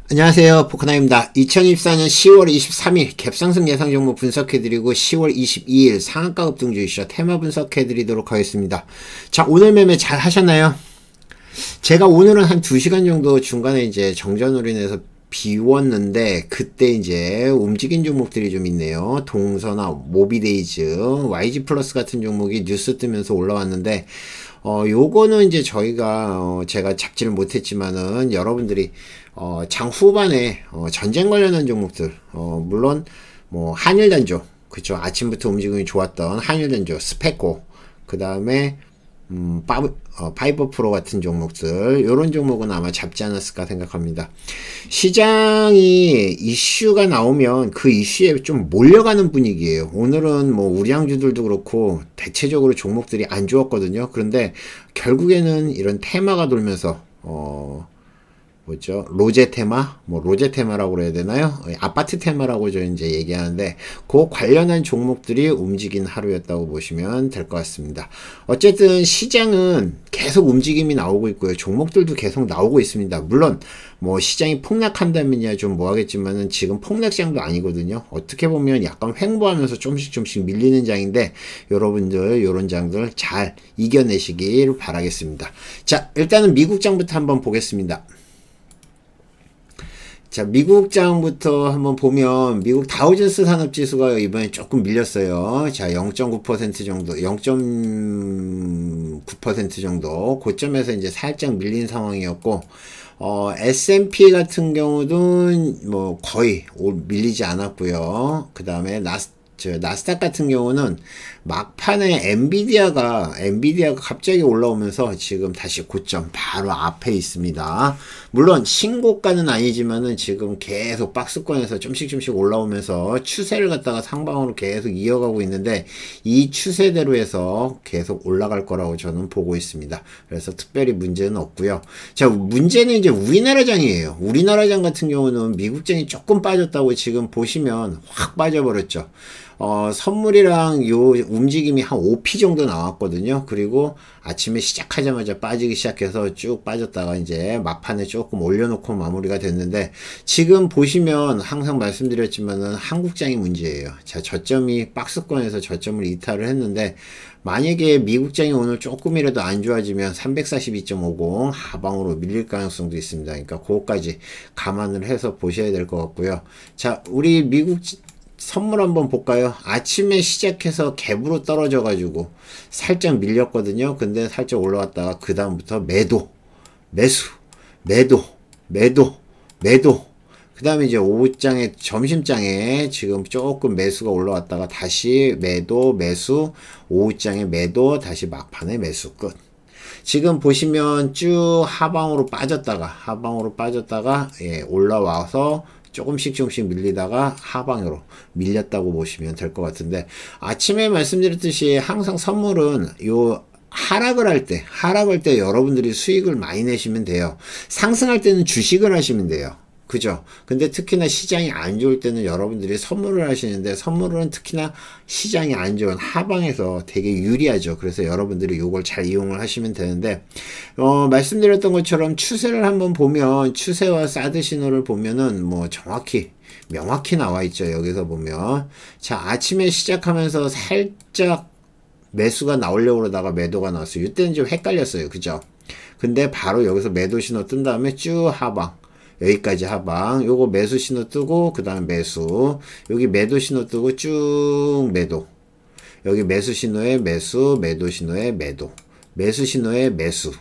안녕하세요. 포크나입니다. 2024년 10월 23일 갭상승 예상 종목 분석해드리고 10월 22일 상한가 급등 주이슈 테마 분석해드리도록 하겠습니다. 자, 오늘 매매 잘 하셨나요? 제가 오늘은 한 2시간 정도 중간에 이제 정전으로 인해서 비웠는데 그때 이제 움직인 종목들이 좀 있네요. 동서나 모비데이즈, YG 플러스 같은 종목이 뉴스 뜨면서 올라왔는데 요거는 이제 저희가 제가 잡지를 못했지만은 여러분들이 장 후반에 전쟁 관련한 종목들 물론 뭐 한일단조 그쵸, 아침부터 움직임이 좋았던 한일단조, 스페코, 그 다음에 파이버 프로 같은 종목들, 요런 종목은 아마 잡지 않았을까 생각합니다. 시장이 이슈가 나오면 그 이슈에 좀 몰려가는 분위기예요. 오늘은 뭐 우량주들도 그렇고 대체적으로 종목들이 안 좋았거든요. 그런데 결국에는 이런 테마가 돌면서 뭐죠? 로제 테마? 뭐 로제 테마라고 그래야 되나요? 아파트 테마라고 저 이제 얘기하는데 그 관련한 종목들이 움직인 하루였다고 보시면 될 것 같습니다. 어쨌든 시장은 계속 움직임이 나오고 있고요. 종목들도 계속 나오고 있습니다. 물론 뭐 시장이 폭락한다면야 좀 뭐하겠지만은 지금 폭락장도 아니거든요. 어떻게 보면 약간 횡보하면서 조금씩 밀리는 장인데 여러분들 요런 장들 잘 이겨내시길 바라겠습니다. 자, 일단은 미국장부터 한번 보겠습니다. 자, 미국장부터 한번 보면 미국 다우존스 산업지수가 이번에 조금 밀렸어요. 자, 0.9% 정도, 0.9% 정도 고점에서 이제 살짝 밀린 상황이었고 S&P 같은 경우도 뭐 거의 밀리지 않았고요. 그 다음에 나스닥 같은 경우는 막판에 엔비디아가 갑자기 올라오면서 지금 다시 고점 바로 앞에 있습니다. 물론 신고가는 아니지만은 지금 계속 박스권에서 좀씩 올라오면서 추세를 갖다가 상방으로 계속 이어가고 있는데 이 추세대로 해서 계속 올라갈 거라고 저는 보고 있습니다. 그래서 특별히 문제는 없고요. 자, 문제는 이제 우리나라장이에요. 우리나라장 같은 경우는 미국장이 조금 빠졌다고 지금 보시면 확 빠져버렸죠. 선물이랑 요 움직임이 한 5p 정도 나왔거든요. 그리고 아침에 시작하자마자 빠지기 시작해서 쭉 빠졌다가 이제 막판에 조금 올려놓고 마무리가 됐는데 지금 보시면 항상 말씀드렸지만은 한국장이 문제예요. 자, 저점이 박스권에서 저점을 이탈을 했는데 만약에 미국장이 오늘 조금이라도 안 좋아지면 342.50 하방으로 밀릴 가능성도 있습니다. 그러니까 그거까지 감안을 해서 보셔야 될 것 같고요. 자, 우리 미국 선물 한번 볼까요? 아침에 시작해서 갭으로 떨어져 가지고 살짝 밀렸거든요. 근데 살짝 올라왔다가 그 다음부터 매도, 매수, 매도, 그 다음에 이제 오후장에 점심장에 지금 조금 매수가 올라왔다가 다시 매도, 매수, 오후장에 매도, 다시 막판에 매수 끝. 지금 보시면 쭉 하방으로 빠졌다가 예, 올라와서 조금씩 밀리다가 하방으로 밀렸다고 보시면 될 것 같은데, 아침에 말씀드렸듯이 항상 선물은 요 하락을 할 때 여러분들이 수익을 많이 내시면 돼요. 상승할 때는 주식을 하시면 돼요. 그죠? 근데 특히나 시장이 안 좋을 때는 여러분들이 선물을 하시는데, 선물은 특히나 시장이 안 좋은 하방에서 되게 유리하죠. 그래서 여러분들이 요걸 잘 이용을 하시면 되는데, 말씀드렸던 것처럼 추세를 한번 보면, 추세와 사드 신호를 보면은 뭐 명확히 나와 있죠. 여기서 보면. 자, 아침에 시작하면서 살짝 매수가 나오려고 그러다가 매도가 나왔어요. 이때는 좀 헷갈렸어요. 그죠? 근데 바로 여기서 매도 신호 뜬 다음에 쭉 하방. 여기까지 하방, 요거 매수 신호 뜨고 그 다음 매수, 여기 매도 신호 뜨고 쭉 매도, 여기 매수 신호에 매수, 매도 신호에 매도, 매수 신호에 매수,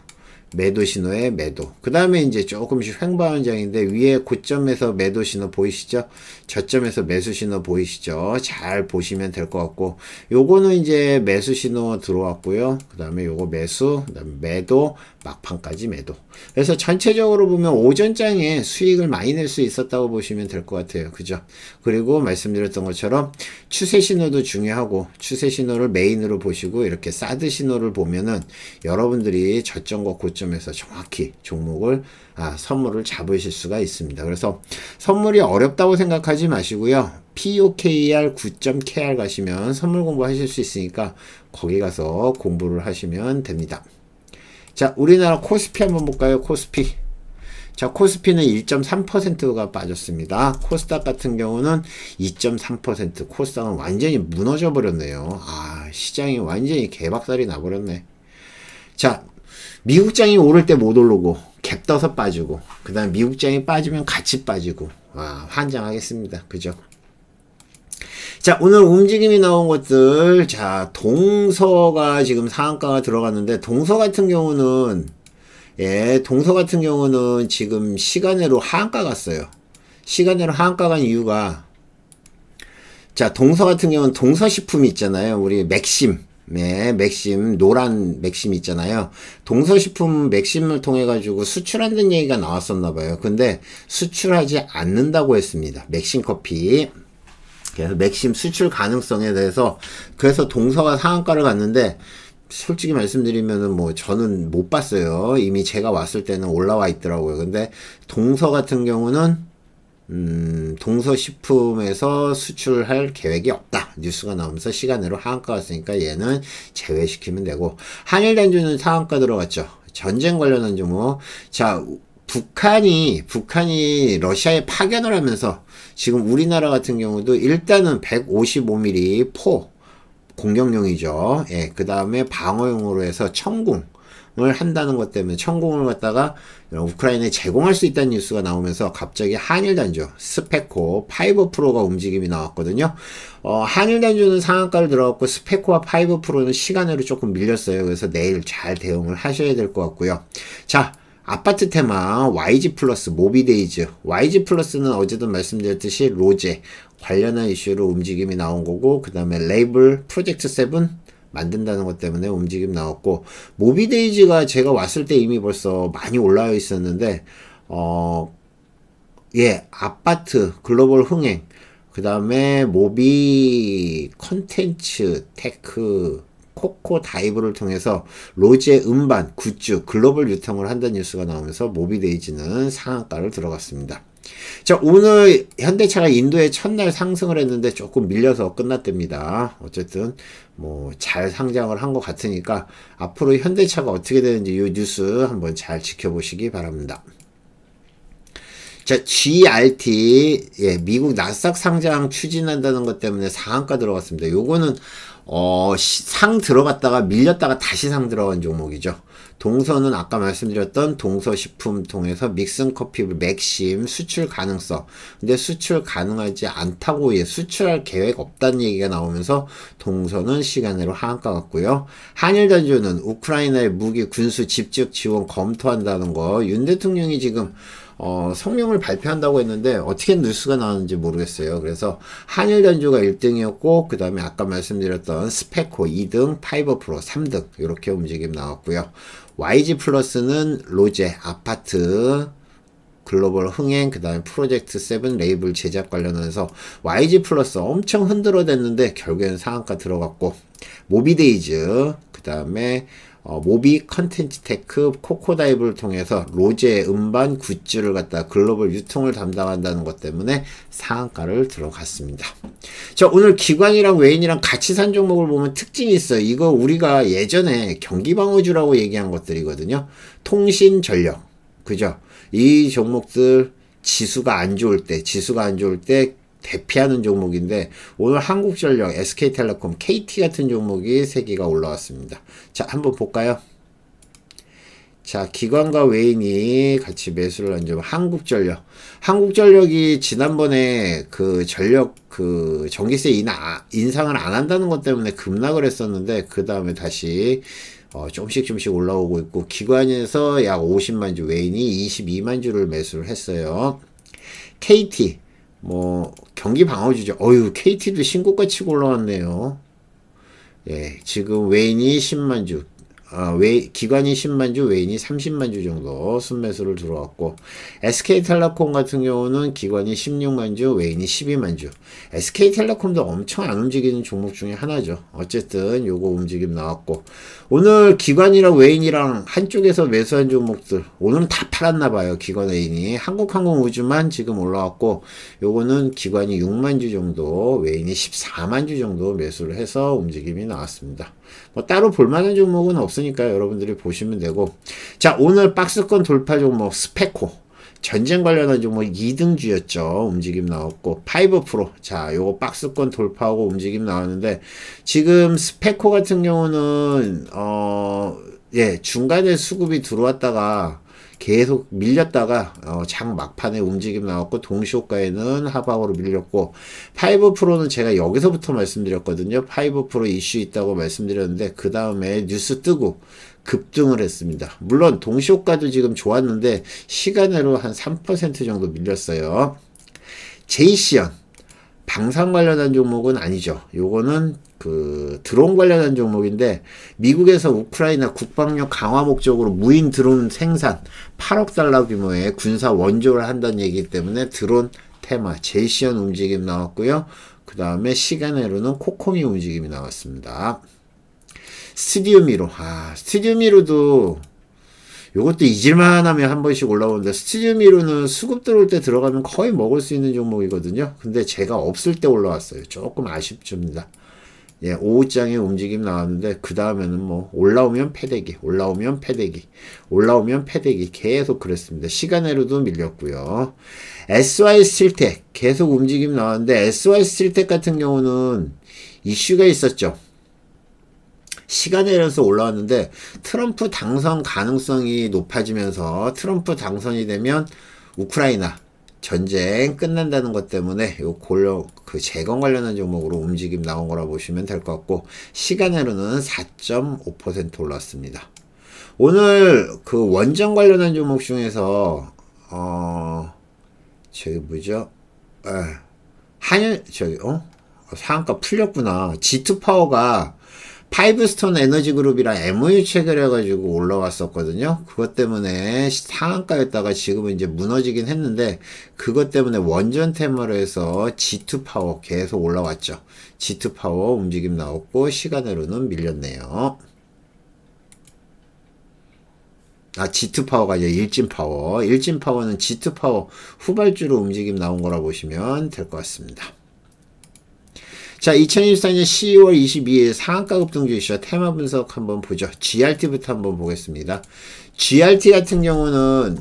매도 신호에 매도. 그 다음에 이제 조금씩 횡보하는 장인데 위에 고점에서 매도 신호 보이시죠? 저점에서 매수 신호 보이시죠? 잘 보시면 될 것 같고, 요거는 이제 매수 신호 들어왔고요. 그 다음에 요거 매수, 그 다음에 매도, 막판까지 매도. 그래서 전체적으로 보면 오전장에 수익을 많이 낼 수 있었다고 보시면 될 것 같아요. 그죠? 그리고 말씀드렸던 것처럼 추세 신호도 중요하고, 추세 신호를 메인으로 보시고 이렇게 사드 신호를 보면은 여러분들이 저점과 고점에서 정확히 종목을 선물을 잡으실 수가 있습니다. 그래서 선물이 어렵다고 생각하지 마시고요. POKR 9.KR 가시면 선물 공부하실 수 있으니까 거기 가서 공부를 하시면 됩니다. 자, 우리나라 코스피 한번 볼까요? 코스피. 자, 코스피는 1.3%가 빠졌습니다. 코스닥 같은 경우는 2.3%. 코스닥은 완전히 무너져 버렸네요. 아, 시장이 완전히 개박살이 나버렸네. 자, 미국장이 오를 때 못 오르고 갭 떠서 빠지고, 그 다음 미국장이 빠지면 같이 빠지고, 와, 환장하겠습니다. 그죠? 자, 오늘 움직임이 나온 것들. 자, 동서가 지금 상한가가 들어갔는데, 동서 같은 경우는 지금 시간으로 하한가 갔어요. 시간으로 하한가 간 이유가, 자, 동서 같은 경우는 동서식품이 있잖아요. 우리 맥심. 네, 맥심, 노란 맥심 있잖아요. 동서식품 맥심을 통해 가지고 수출한다는 얘기가 나왔었나봐요. 근데 수출하지 않는다고 했습니다. 맥심 커피. 그래서 맥심 수출 가능성에 대해서, 그래서 동서가 상한가를 갔는데, 솔직히 말씀드리면은 뭐 저는 못 봤어요. 이미 제가 왔을 때는 올라와 있더라고요. 근데 동서 같은 경우는 동서식품에서 수출할 계획이 없다. 뉴스가 나오면서 시간으로 하한가 갔으니까 얘는 제외시키면 되고, 한일단주는 상한가 들어갔죠. 전쟁 관련한 종목. 자, 북한이 러시아에 파견을 하면서 지금 우리나라 같은 경우도 일단은 155mm 포 공격용이죠. 예, 그 다음에 방어용으로 해서 천궁을 한다는 것 때문에 천궁을 갖다가 우크라이나에 제공할 수 있다는 뉴스가 나오면서 갑자기 한일단주 스페코 5%가 움직임이 나왔거든요. 한일단주는 상한가를 들어갔고 스페코와 5%는 시간으로 조금 밀렸어요. 그래서 내일 잘 대응을 하셔야 될 것 같고요. 자, 아파트 테마 YG 플러스 모비데이즈. YG 플러스는 어제도 말씀드렸듯이 로제 관련한 이슈로 움직임이 나온 거고, 그 다음에 레이블 프로젝트 7 만든다는 것 때문에 움직임 나왔고, 모비데이즈가 제가 왔을 때 이미 벌써 많이 올라와 있었는데, 예, 아파트 글로벌 흥행, 그 다음에 모비 컨텐츠 테크 코코 다이브를 통해서 로제 음반 굿즈 글로벌 유통을 한다는 뉴스가 나오면서 모비데이지는 상한가를 들어갔습니다. 자, 오늘 현대차가 인도에 첫날 상승을 했는데 조금 밀려서 끝났답니다. 어쨌든 뭐 잘 상장을 한 것 같으니까 앞으로 현대차가 어떻게 되는지 이 뉴스 한번 잘 지켜보시기 바랍니다. 자, GRT, 예, 미국 나스닥 상장 추진한다는 것 때문에 상한가 들어갔습니다. 요거는 상 들어갔다가 밀렸다가 다시 상 들어간 종목이죠. 동서는 아까 말씀드렸던 동서식품 통해서 믹슨 커피 맥심 수출 가능성. 근데 수출 가능하지 않다고, 예, 수출할 계획 없다는 얘기가 나오면서 동서는 시간으로 하한가 같고요. 한일단주는 우크라이나의 무기 군수 집중 지원 검토한다는 거. 윤 대통령이 지금 성명을 발표한다고 했는데 어떻게 뉴스가 나왔는지 모르겠어요. 그래서 한일단주가 1등이었고, 그 다음에 아까 말씀드렸던 스페코 2등, 5% 3등 이렇게 움직임 나왔고요. YG 플러스는 로제 아파트 글로벌 흥행, 그 다음에 프로젝트 7 레이블 제작 관련해서 YG 플러스 엄청 흔들어댔는데 결국에는 상한가 들어갔고, 모비데이즈, 그 다음에 모비 컨텐츠 테크 코코다이브를 통해서 로제 음반 굿즈를 갖다 글로벌 유통을 담당한다는 것 때문에 상한가를 들어갔습니다. 자, 오늘 기관이랑 외인이랑 같이 산 종목을 보면 특징이 있어요. 이거 우리가 예전에 경기방어주라고 얘기한 것들이거든요. 통신, 전력, 그죠? 이 종목들 지수가 안 좋을 때 대피하는 종목인데, 오늘 한국전력, SK텔레콤, KT 같은 종목이 3개가 올라왔습니다. 자, 한번 볼까요? 자, 기관과 외인이 같이 매수를 한 점, 한국전력이 지난번에 그 전력 그 전기세 인상을 안 한다는 것 때문에 급락을 했었는데, 그 다음에 다시 조금씩 올라오고 있고, 기관에서 약 50만 주, 외인이 22만 주를 매수를 했어요. KT 뭐 경기 방어주죠. KT도 신고가 치고 올라왔네요. 예, 지금 외인이 10만 주, 기관이 10만 주, 외인이 30만 주 정도 순매수를 들어왔고, SK텔레콤 같은 경우는 기관이 16만 주, 외인이 12만 주. SK텔레콤도 엄청 안 움직이는 종목 중에 하나죠. 어쨌든 요거 움직임 나왔고, 오늘 기관이랑 외인이랑 한쪽에서 매수한 종목들 오늘은 다 팔았나봐요. 기관 외인이. 한국항공우주만 지금 올라왔고, 요거는 기관이 6만 주 정도, 외인이 14만 주 정도 매수를 해서 움직임이 나왔습니다. 뭐 따로 볼만한 종목은 없으니까 여러분들이 보시면 되고, 자, 오늘 박스권 돌파 종목 스페코. 전쟁 관련한 종목 2등주였죠. 움직임 나왔고, 5%. 자, 요거 박스권 돌파하고 움직임 나왔는데, 지금 스페코 같은 경우는, 예, 중간에 수급이 들어왔다가, 계속 밀렸다가 장 막판에 움직임 나왔고 동시호가에는 하방으로 밀렸고 5%는 제가 여기서부터 말씀드렸거든요. 5% 이슈 있다고 말씀드렸는데 그 다음에 뉴스 뜨고 급등을 했습니다. 물론 동시호가도 지금 좋았는데 시간으로 한 3% 정도 밀렸어요. 제이시언 방산 관련한 종목은 아니죠. 요거는 그 드론 관련한 종목인데 미국에서 우크라이나 국방력 강화 목적으로 무인 드론 생산 8억 달러 규모의 군사 원조를 한다는 얘기이기 때문에 드론 테마 제이시언 움직임 나왔고요. 그 다음에 시간으로는 코코미 움직임이 나왔습니다. 스튜디오 미로 스튜디오 미로도 요것도 잊을만 하면 한 번씩 올라오는데 스튜디오 미로는 수급 들어올 때 들어가면 거의 먹을 수 있는 종목이거든요. 근데 제가 없을 때 올라왔어요. 조금 아쉽습니다. 예, 오후장에 움직임 나왔는데 그 다음에는 뭐 올라오면 패대기 올라오면 패대기 올라오면 패대기 계속 그랬습니다. 시간으로도 밀렸고요. SY 스틸텍 계속 움직임 나왔는데 SY 스틸텍 같은 경우는 이슈가 있었죠. 시간에 서 올라왔는데 트럼프 당선 가능성이 높아지면서 트럼프 당선이 되면 우크라이나 전쟁 끝난다는 것 때문에 그 재건 관련한 종목으로 움직임 나온 거라 보시면 될 것 같고 시간으로는 4.5% 올랐습니다. 오늘 그 원전 관련한 종목 중에서 저기 뭐죠? 상한가 풀렸구나. G2파워가 파이브스톤 에너지 그룹이랑 MOU 체결 해가지고 올라왔었거든요. 그것 때문에 상한가였다가 지금은 이제 무너지긴 했는데, 그것 때문에 원전 테마로 해서 G2파워 계속 올라왔죠. G2파워 움직임 나왔고, 시간으로는 밀렸네요. G2파워가 아니라 일진파워. 일진파워는 G2파워 후발주로 움직임 나온 거라 보시면 될 것 같습니다. 자, 2024년 10월 22일 상한가 급등주 이슈와 테마 분석 한번 보죠. GRT부터 한번 보겠습니다. GRT 같은 경우는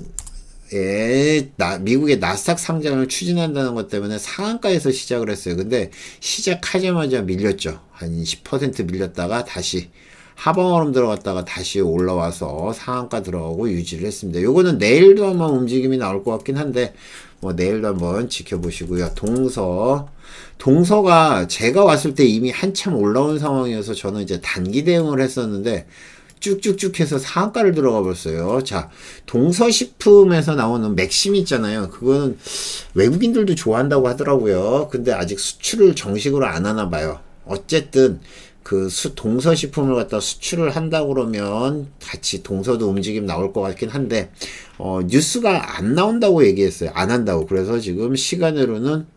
미국의 나스닥 상장을 추진한다는 것 때문에 상한가에서 시작을 했어요. 근데 시작하자마자 밀렸죠. 한 10% 밀렸다가 다시 하방으로 들어갔다가 다시 올라와서 상한가 들어가고 유지를 했습니다. 요거는 내일도 아마 움직임이 나올 것 같긴 한데 뭐 내일도 한번 지켜보시고요. 동서가 제가 왔을 때 이미 한참 올라온 상황이어서 저는 이제 단기 대응을 했었는데 쭉쭉쭉 해서 상한가를 들어가 버렸어요. 자, 동서식품에서 나오는 맥심 있잖아요. 그거는 외국인들도 좋아한다고 하더라고요. 근데 아직 수출을 정식으로 안 하나 봐요. 어쨌든 그 동서식품을 갖다 수출을 한다고 그러면 같이 동서도 움직임 나올 것 같긴 한데 뉴스가 안 나온다고 얘기했어요. 안 한다고. 그래서 지금 시간으로는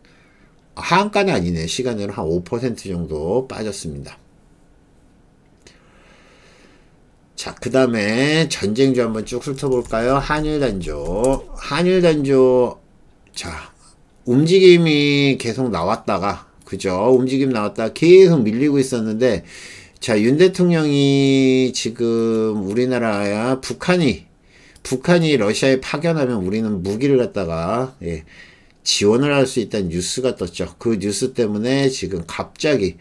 하한가는 아니네. 시간으로 한 5% 정도 빠졌습니다. 자, 그 다음에 전쟁주 한번 쭉 훑어볼까요? 한일단조. 자, 움직임이 계속 나왔다가 그죠? 움직임 나왔다가 계속 밀리고 있었는데, 자, 윤 대통령이 지금 우리나라야 북한이 러시아에 파견하면 우리는 무기를 갖다가 지원을 할 수 있다는 뉴스가 떴죠. 그 뉴스 때문에 지금 갑자기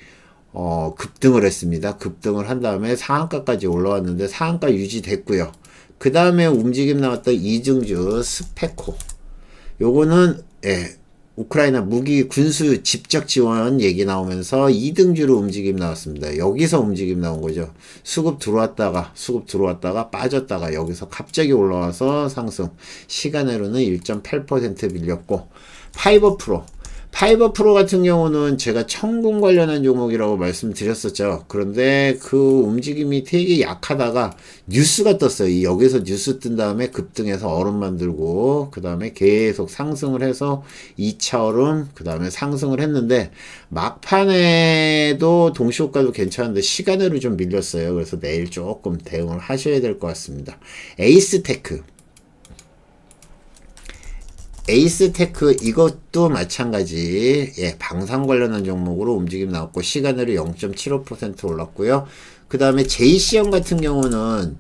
급등을 했습니다. 급등을 한 다음에 상한가까지 올라왔는데 상한가 유지됐고요. 그 다음에 움직임 나왔던 이중주 스페코. 요거는 우크라이나 무기 군수 직접 지원 얘기 나오면서 2등주로 움직임 나왔습니다. 여기서 움직임 나온 거죠. 수급 들어왔다가 빠졌다가 여기서 갑자기 올라와서 상승. 시간으로는 1.8% 밀렸고, 파이버 프로 같은 경우는 제가 천군 관련한 종목이라고 말씀드렸었죠. 그런데 그 움직임이 되게 약하다가 뉴스가 떴어요. 여기서 뉴스 뜬 다음에 급등해서 얼음 만들고 그 다음에 계속 상승을 해서 2차 얼음 그 다음에 상승을 했는데 막판에도 동시호가도 괜찮은데 시간으로 좀 밀렸어요. 그래서 내일 조금 대응을 하셔야 될 것 같습니다. 에이스테크 이것도 마찬가지 방산 관련한 종목으로 움직임 나왔고 시간으로 0.75% 올랐고요. 그 다음에 제이시언 같은 경우는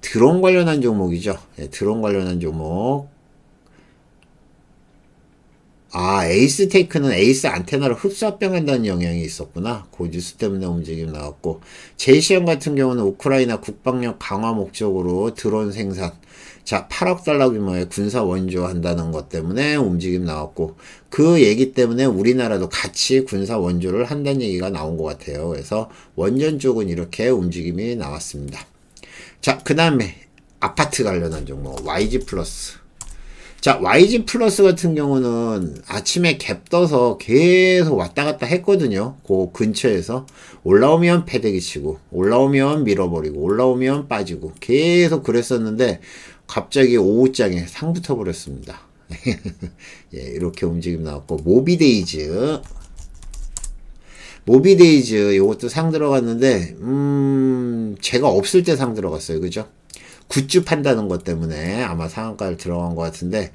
드론 관련한 종목이죠. 드론 관련한 종목 에이스 테이크는 에이스 안테나를 흡수합병한다는 영향이 있었구나. 그 뉴스 때문에 움직임 나왔고, 제시험 같은 경우는 우크라이나 국방력 강화 목적으로 드론 생산, 자 8억 달러 규모의 군사 원조 한다는 것 때문에 움직임 나왔고, 그 얘기 때문에 우리나라도 같이 군사 원조를 한다는 얘기가 나온 것 같아요. 그래서 원전 쪽은 이렇게 움직임이 나왔습니다. 자, 그 다음에 아파트 관련한 종목 YG 플러스. 자, YG 플러스 같은 경우는 아침에 갭 떠서 계속 왔다 갔다 했거든요. 그 근처에서 올라오면 패대기 치고, 올라오면 밀어버리고, 올라오면 빠지고, 계속 그랬었는데 갑자기 오후장에 상 붙어버렸습니다. 예, 이렇게 움직임 나왔고, 모비데이즈 이것도 상 들어갔는데 제가 없을 때 상 들어갔어요. 그죠? 굿즈 판다는 것 때문에 아마 상한가를 들어간 것 같은데,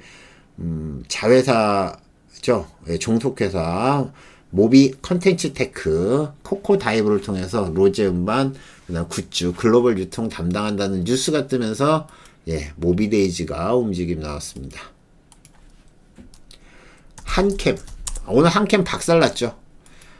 자회사죠. 예, 종속회사 모비 컨텐츠 테크 코코 다이브를 통해서 로제 음반, 그다음 굿즈 글로벌 유통 담당한다는 뉴스가 뜨면서 예, 모비데이즈가 움직임 나왔습니다. 한캠, 오늘 한캠 박살났죠.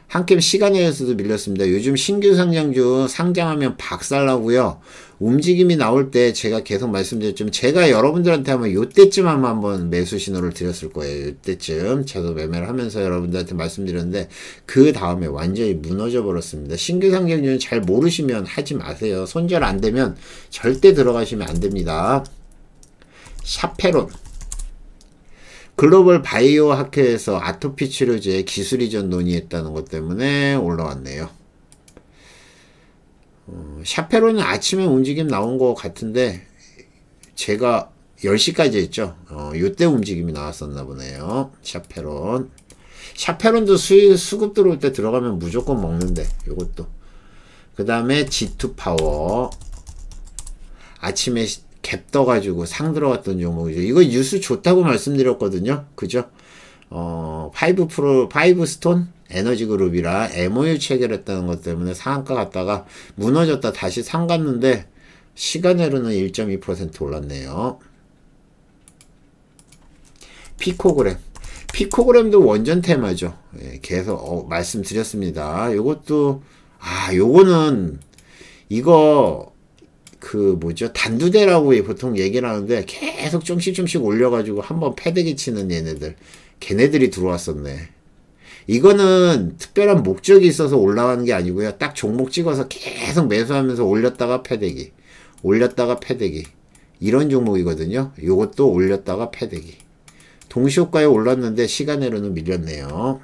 한캠 시간에서도 밀렸습니다. 요즘 신규 상장주 상장하면 박살나고요. 움직임이 나올 때 제가 계속 말씀드렸지만, 제가 여러분들한테 아마 요때쯤 한번 매수 신호를 드렸을 거예요. 요때쯤 저도 매매를 하면서 여러분들한테 말씀드렸는데, 그 다음에 완전히 무너져 버렸습니다. 신규 상장주는 잘 모르시면 하지 마세요. 손절 안 되면 절대 들어가시면 안 됩니다. 샤페론, 글로벌 바이오 학회에서 아토피 치료제 기술 이전 논의했다는 것 때문에 올라왔네요. 샤페론은 아침에 움직임 나온 것 같은데, 제가 10시까지 했죠. 요때 움직임이 나왔었나 보네요. 샤페론도 수급 들어올 때 들어가면 무조건 먹는데, 요것도. 그 다음에 G2 파워. 아침에 갭 떠가지고 상 들어갔던 종목이죠. 이거 뉴스 좋다고 말씀드렸거든요. 그죠? 5스톤 에너지 그룹이라 MOU 체결했다는 것 때문에 상한가 갔다가 무너졌다 다시 상 갔는데, 시간으로는 1.2% 올랐네요. 피코그램도 원전 테마죠. 예, 계속 말씀드렸습니다. 요것도 요거는 이거 단두대라고 보통 얘기를 하는데, 계속 좀씩 올려가지고 한번 패대기 치는 얘네들, 걔네들이 들어왔었네. 이거는 특별한 목적이 있어서 올라가는 게 아니고요. 딱 종목 찍어서 계속 매수하면서 올렸다가 패대기, 이런 종목이거든요. 요것도 올렸다가 패대기. 동시효과에 올랐는데 시간으로는 밀렸네요.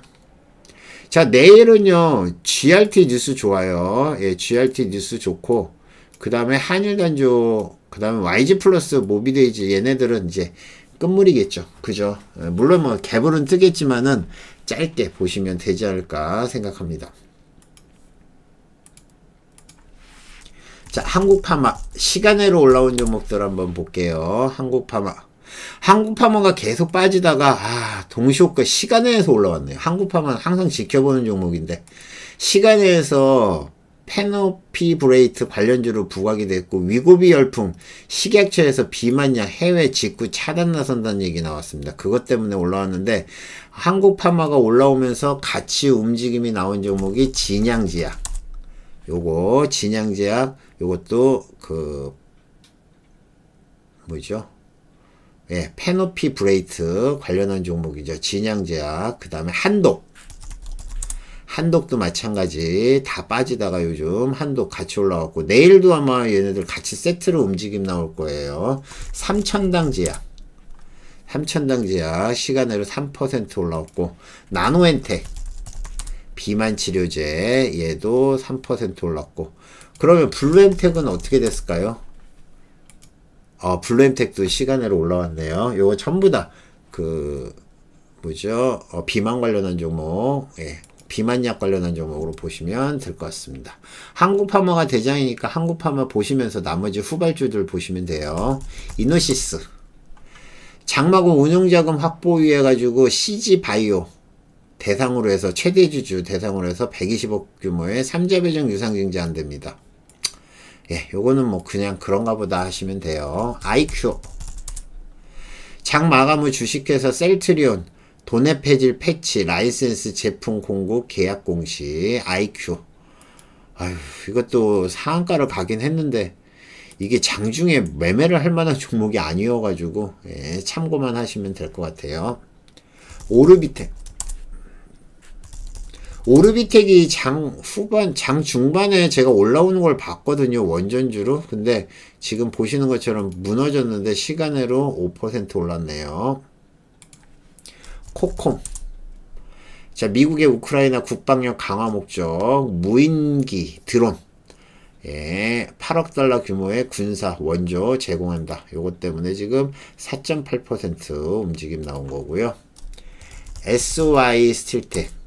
자, 내일은요, GRT 뉴스 좋아요. 예, GRT 뉴스 좋고, 그 다음에 한일단조, 그 다음에 YG 플러스, 모비데이즈, 얘네들은 이제 끝물이겠죠. 그죠? 물론 뭐 갭은 뜨겠지만은 짧게 보시면 되지 않을까 생각합니다. 자, 한국파마. 시간으로 올라온 종목들 한번 볼게요. 한국파마가 계속 빠지다가, 동시효과 시간에서 올라왔네요. 한국파마는 항상 지켜보는 종목인데, 시간에서 페노피 브레이트 관련주로 부각이 됐고, 위고비 열풍, 식약처에서 비만약 해외 직구 차단 나선다는 얘기 나왔습니다. 그것 때문에 올라왔는데, 한국파마가 올라오면서 같이 움직임이 나온 종목이 진양제약. 진양제약, 요것도 예, 페노피 브레이트 관련한 종목이죠. 진양제약. 그 다음에 한독도 마찬가지. 다 빠지다가 요즘 한독 같이 올라왔고, 내일도 아마 얘네들 같이 세트로 움직임 나올 거예요. 삼천당제약 시간으로 3% 올라왔고, 나노엔텍 비만 치료제 얘도 3% 올랐고, 그러면 블루엠텍은 어떻게 됐을까요? 블루엠텍도 시간으로 올라왔네요. 요거 전부 다 비만 관련한 종목, 예, 비만약 관련한 종목으로 보시면 될 것 같습니다. 한국파마가 대장이니까 한국파마 보시면서 나머지 후발주들 보시면 돼요. 이노시스 장마고 운용자금 확보 위해 가지고 CG바이오 대상으로 해서 최대주주 대상으로 해서 120억 규모의 3자 배정 유상증자 한답니다. 예, 요거는 뭐 그냥 그런가 보다 하시면 돼요. 아이큐 장 마감 후 주식회사 셀트리온 도내 폐질 패치, 라이센스 제품 공급, 계약 공시, IQ. 아휴, 이것도 상한가를 가긴 했는데, 이게 장중에 매매를 할 만한 종목이 아니어가지고, 예, 참고만 하시면 될 것 같아요. 오르비텍. 오르비텍이 장 중반에 제가 올라오는 걸 봤거든요. 원전주로. 근데 지금 보시는 것처럼 무너졌는데 시간으로 5% 올랐네요. 코콤. 자, 미국의 우크라이나 국방력 강화 목적, 무인기, 드론. 예, 8억 달러 규모의 군사 원조 제공한다. 요것 때문에 지금 4.8% 움직임 나온 거고요. SY 스틸텍.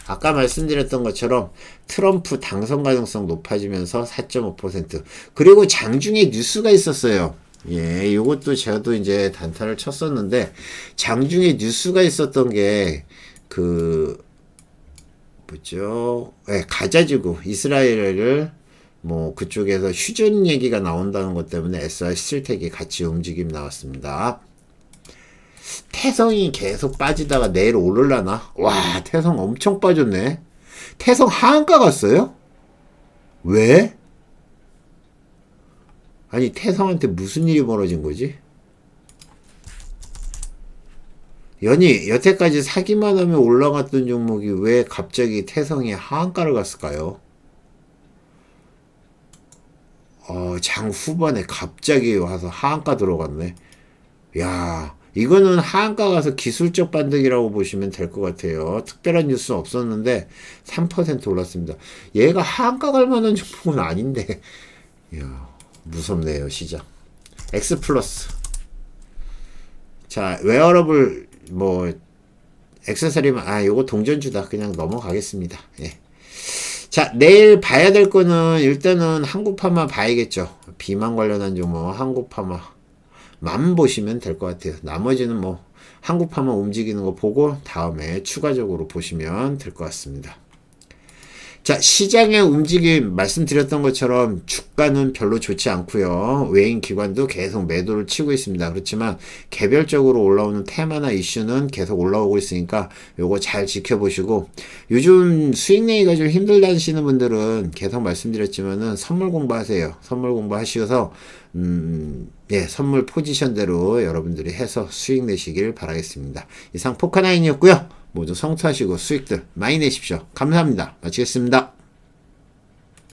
아까 말씀드렸던 것처럼 트럼프 당선 가능성 높아지면서 4.5%. 그리고 장중에 뉴스가 있었어요. 예, 요것도 저도 이제 단타를 쳤었는데, 장중에 뉴스가 있었던 게, 뭐죠? 예, 가자지구, 이스라엘을, 뭐, 그쪽에서 휴전 얘기가 나온다는 것 때문에 SR 스틸텍이 같이 움직임 나왔습니다. 태성이 계속 빠지다가 내일 오르려나? 와, 태성 엄청 빠졌네. 태성 하한가 갔어요? 왜? 아니, 태성한테 무슨 일이 벌어진 거지? 여태까지 사기만 하면 올라갔던 종목이 왜 갑자기 태성이 하한가를 갔을까요? 장 후반에 갑자기 와서 하한가 들어갔네. 야, 이거는 하한가 가서 기술적 반등이라고 보시면 될 것 같아요. 특별한 뉴스는 없었는데 3% 올랐습니다. 얘가 하한가 갈 만한 종목은 아닌데. 이야, 무섭네요, 시장. 엑스플러스. 자, 웨어러블 액세서리만, 요거 동전주다. 그냥 넘어가겠습니다. 예. 자, 내일 봐야 될 거는 일단은 한국파마 봐야겠죠. 비만 관련한 종목 한국파마 만 보시면 될 것 같아요. 나머지는 한국파마 움직이는 거 보고 다음에 추가적으로 보시면 될 것 같습니다. 자, 시장의 움직임 말씀드렸던 것처럼 주가는 별로 좋지 않고요. 외인 기관도 계속 매도를 치고 있습니다. 그렇지만 개별적으로 올라오는 테마나 이슈는 계속 올라오고 있으니까 요거 잘 지켜보시고, 요즘 수익 내기가 좀 힘들다 하시는 분들은 계속 말씀드렸지만은 선물 공부하세요. 선물 공부하셔서 예, 선물 포지션대로 여러분들이 해서 수익 내시길 바라겠습니다. 이상 포카나인이었고요. 모두 성투하시고 수익들 많이 내십시오. 감사합니다. 마치겠습니다.